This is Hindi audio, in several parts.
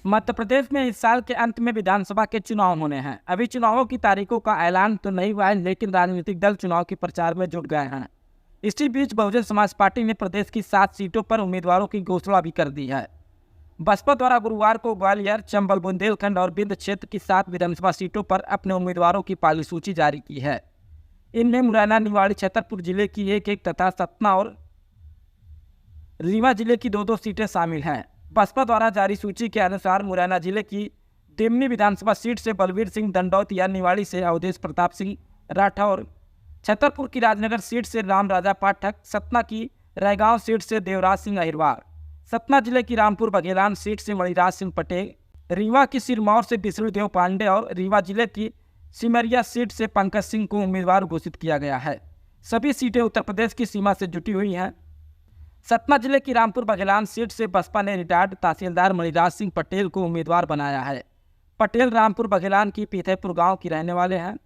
मध्य प्रदेश में इस साल के अंत में विधानसभा के चुनाव होने हैं। अभी चुनावों की तारीखों का ऐलान तो नहीं हुआ है, लेकिन राजनीतिक दल चुनाव के प्रचार में जुट गए हैं। इसी बीच बहुजन समाज पार्टी ने प्रदेश की 7 सीटों पर उम्मीदवारों की घोषणा भी कर दी है। बसपा द्वारा गुरुवार को ग्वालियर, चंबल, बुंदेलखंड और बिंद क्षेत्र की 7 विधानसभा सीटों पर अपने उम्मीदवारों की पहली सूची जारी की है। इनमें मुरैना, निवाड़ी, छतरपुर जिले की एक तथा सतना और रीवा जिले की 2 सीटें शामिल हैं। बसपा द्वारा जारी सूची के अनुसार मुरैना जिले की दिमनी विधानसभा सीट से बलवीर सिंह दंडौतिया, निवाड़ी से अवधेश प्रताप सिंह राठौर, छतरपुर की राजनगर सीट से राम राजा पाठक, सतना की रैगांव सीट से देवराज सिंह अहिरवार, सतना जिले की रामपुर बघेलान सीट से मणिराज सिंह पटेल, रीवा की सिरमौर से विष्णुदेव पांडे और रीवा जिले की सिमरिया सीट से पंकज सिंह को उम्मीदवार घोषित किया गया है। सभी सीटें उत्तर प्रदेश की सीमा से जुटी हुई हैं। सतना जिले की रामपुर बघेलान सीट से बसपा ने रिटायर्ड तहसीलदार मणिराज सिंह पटेल को उम्मीदवार बनाया है। पटेल रामपुर बघेलान की पीथेपुर गांव की रहने वाले हैं।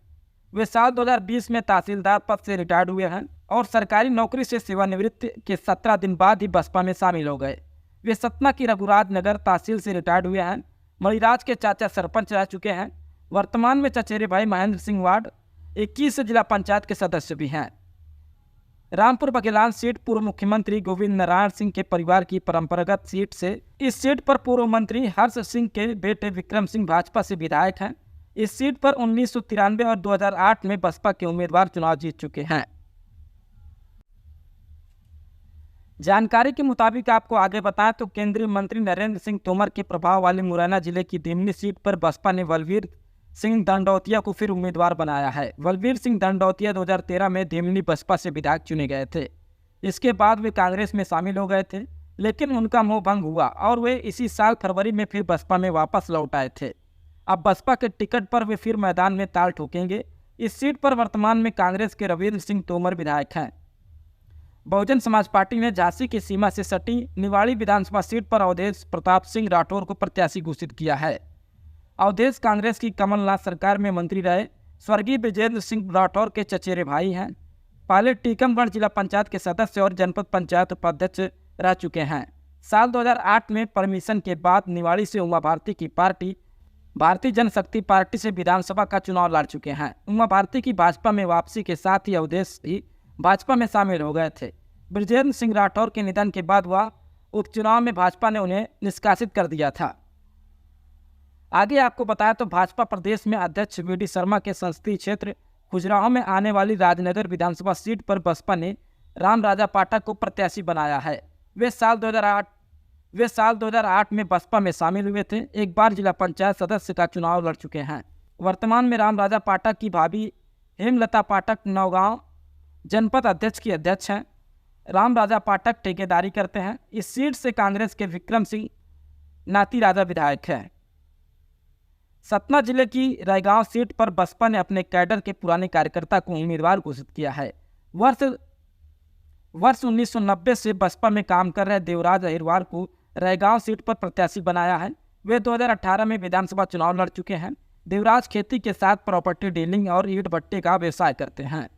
वे साल 2020 में तहसीलदार पद से रिटायर्ड हुए हैं और सरकारी नौकरी से सेवानिवृत्ति के 17 दिन बाद ही बसपा में शामिल हो गए। वे सतना की रघुराज नगर तहसील से रिटायर्ड हुए हैं। मणिराज के चाचा सरपंच रह चुके हैं। वर्तमान में चचेरे भाई महेंद्र सिंह वार्ड 21 जिला पंचायत के सदस्य भी हैं। रामपुर बघेलान सीट पूर्व मुख्यमंत्री गोविंद नारायण सिंह के परिवार की परंपरागत सीट से इस सीट पर पूर्व मंत्री हर्ष सिंह के बेटे विक्रम सिंह भाजपा से विधायक हैं। इस सीट पर 1993 और 2008 में बसपा के उम्मीदवार चुनाव जीत चुके हैं। जानकारी के मुताबिक आपको आगे बताएं तो केंद्रीय मंत्री नरेंद्र सिंह तोमर के प्रभाव वाले मुरैना जिले की दिमनी सीट पर बसपा ने बलवीर सिंह दंडौतिया को फिर उम्मीदवार बनाया है। बलवीर सिंह दंडौतिया 2013 में दिमनी बसपा से विधायक चुने गए थे। इसके बाद वे कांग्रेस में शामिल हो गए थे, लेकिन उनका मोह भंग हुआ और वे इसी साल फरवरी में फिर बसपा में वापस लौट आए थे। अब बसपा के टिकट पर वे फिर मैदान में ताल ठोकेंगे। इस सीट पर वर्तमान में कांग्रेस के रविंद्र सिंह तोमर विधायक हैं। बहुजन समाज पार्टी ने झांसी की सीमा से सटी निवाड़ी विधानसभा सीट पर अवधेश प्रताप सिंह राठौर को प्रत्याशी घोषित किया है। अवधेश कांग्रेस की कमलनाथ सरकार में मंत्री रहे स्वर्गीय विजेंद्र सिंह राठौर के चचेरे भाई हैं। पहले टीकमगढ़ जिला पंचायत के सदस्य और जनपद पंचायत उपाध्यक्ष रह चुके हैं। साल 2008 में परमिशन के बाद निवाड़ी से उमा भारती की पार्टी भारतीय जनशक्ति पार्टी से विधानसभा का चुनाव लड़ चुके हैं। उमा भारती की भाजपा में वापसी के साथ ही अवधेश भी भाजपा में शामिल हो गए थे। ब्रजेंद्र सिंह राठौर के निधन के बाद हुआ उपचुनाव में भाजपा ने उन्हें निष्कासित कर दिया था। आगे आपको बताया तो भाजपा प्रदेश में अध्यक्ष वी.डी. शर्मा के संसदीय क्षेत्र खुजराहो में आने वाली राजनगर विधानसभा सीट पर बसपा ने राम राजा पाठक को प्रत्याशी बनाया है। वे साल 2008 में बसपा में शामिल हुए थे। एक बार जिला पंचायत सदस्य का चुनाव लड़ चुके हैं। वर्तमान में राम राजा पाठक की भाभी हेमलता पाठक नौगांव जनपद अध्यक्ष की अध्यक्ष हैं। राम राजा पाठक ठेकेदारी करते हैं। इस सीट से कांग्रेस के विक्रम सिंह नाती राजा विधायक हैं। सतना जिले की रैगांव सीट पर बसपा ने अपने कैडर के पुराने कार्यकर्ता को उम्मीदवार घोषित किया है। वर्ष 1990 से बसपा में काम कर रहे देवराज अहिरवार को रैगांव सीट पर प्रत्याशी बनाया है। वे 2018 में विधानसभा चुनाव लड़ चुके हैं। देवराज खेती के साथ प्रॉपर्टी डीलिंग और ईंट भट्टे का व्यवसाय करते हैं।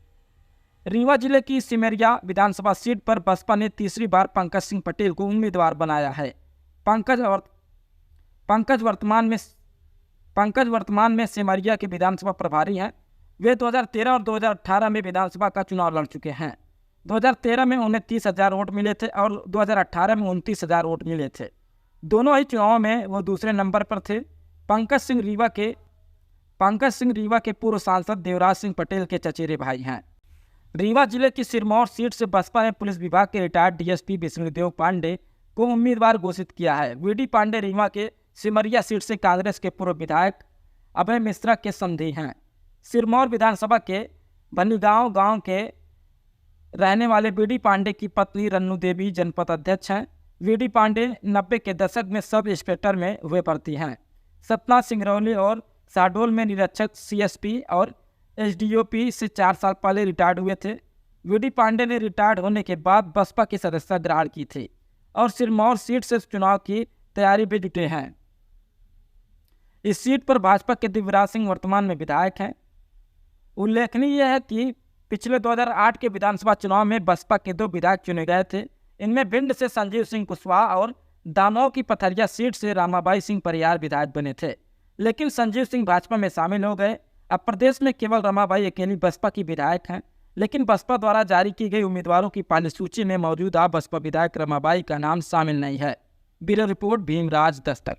रीवा जिले की सिमरिया विधानसभा सीट पर बसपा ने तीसरी बार पंकज सिंह पटेल को उम्मीदवार बनाया है। पंकज वर्तमान में सिमरिया के विधानसभा प्रभारी हैं। वे 2013 और 2018 में विधानसभा का चुनाव लड़ चुके हैं। 2013 में उन्हें 30,000 वोट मिले थे और 2018 में 29,000 वोट मिले थे। दोनों ही चुनावों में वो दूसरे नंबर पर थे। पंकज सिंह रीवा के पूर्व सांसद देवराज सिंह पटेल के चचेरे भाई हैं। रीवा जिले की सिरमौर सीट से बसपा ने पुलिस विभाग के रिटायर्ड डीएसपी विष्णुदेव पांडे को उम्मीदवार घोषित किया है। वी.डी. पांडे रीवा के सिमरिया सीट से कांग्रेस के पूर्व विधायक अभय मिश्रा के समधी हैं। सिरमौर विधानसभा के बनीगांव गांव के रहने वाले वी.डी. पांडे की पत्नी रन्नू देवी जनपद अध्यक्ष हैं। वी.डी. पांडे 90 के दशक में सब इंस्पेक्टर में हुए भर्ती हैं। सतना, सिंगरौली और शहडोल में निरीक्षक सीएसपी और एसडीओपी से 4 साल पहले रिटायर्ड हुए थे। वी.डी. पांडे ने रिटायर्ड होने के बाद बसपा की सदस्यता ग्रहण की थी और सिरमौर सीट से चुनाव की तैयारी में जुटे हैं। इस सीट पर भाजपा के दिव्यराज सिंह वर्तमान में विधायक हैं। उल्लेखनीय है कि पिछले 2008 के विधानसभा चुनाव में बसपा के 2 विधायक चुने गए थे। इनमें भिंड से संजीव सिंह कुशवाहा और दानों की पथरिया सीट से रामाबाई सिंह परियार विधायक बने थे, लेकिन संजीव सिंह भाजपा में शामिल हो गए। अब प्रदेश में केवल रमाबाई अकेली बसपा की विधायक हैं, लेकिन बसपा द्वारा जारी की गई उम्मीदवारों की पहली सूची में मौजूदा बसपा विधायक रमाबाई का नाम शामिल नहीं है। Bureau report, Bhimraj Dastak.